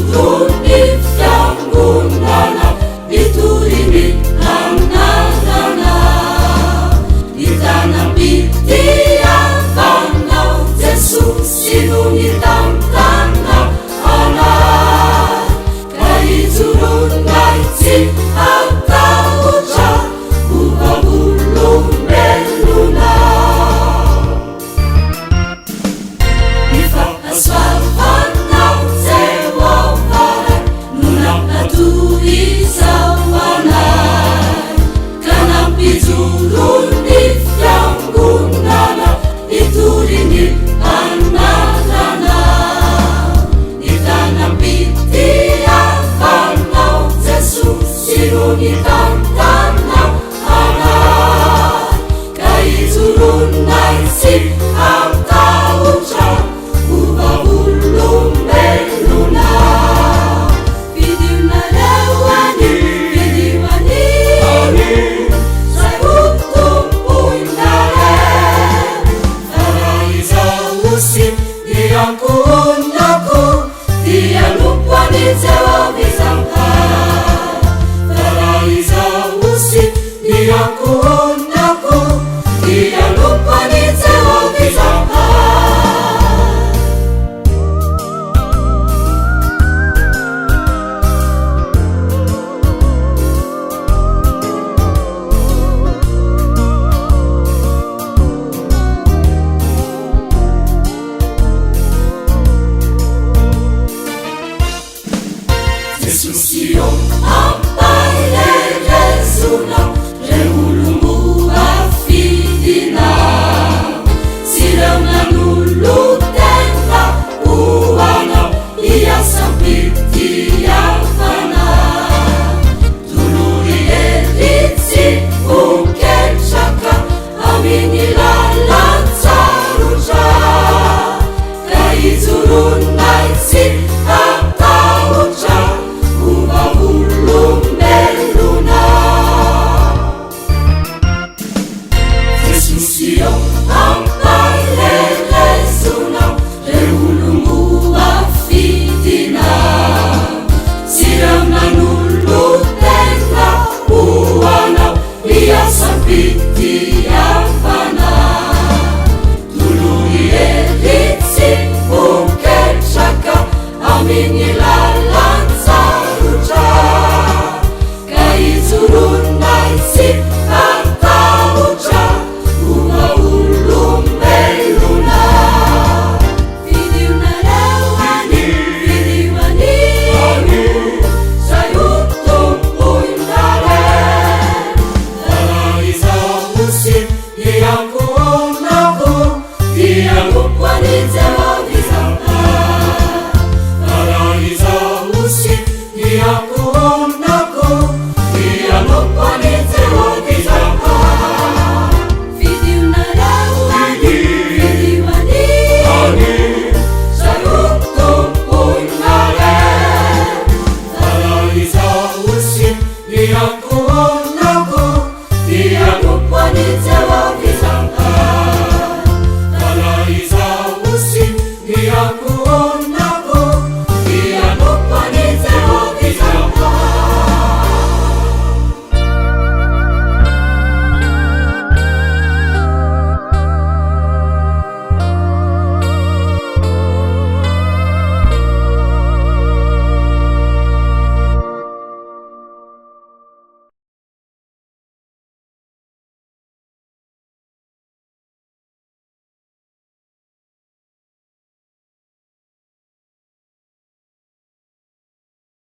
Pizuruni fiangonana itorini anarana itanambitiavanao Jesu sinoni tantana ana ka izurungaitsi ataotra uvavolombelona ifahasoavanao zeoavaray nonapatuisavanay kanampizuruni fiangonana itorini anarana itanambitiavanao Jesu sinoni tantana ana ka izurungaitsi ataotra uvavolombelona vidinareuani vidiwani zay utumpuinare faraizausy diankundaku dialumpani zewavizamkai faraizausy diankundaku dialumpani zewavizamkai Jesusio ampairerezuna reulumbuafidina sireunanulutena uana iasampitiavana tulurielitsi ukerchaka aminilalanzaruja kaizurungaitsi ataotra uvavolombelona Jesusio ampairerezuna reulumbuafidina sireunanulutena uana iasampitiavana tulurielitsi ukerchaka amini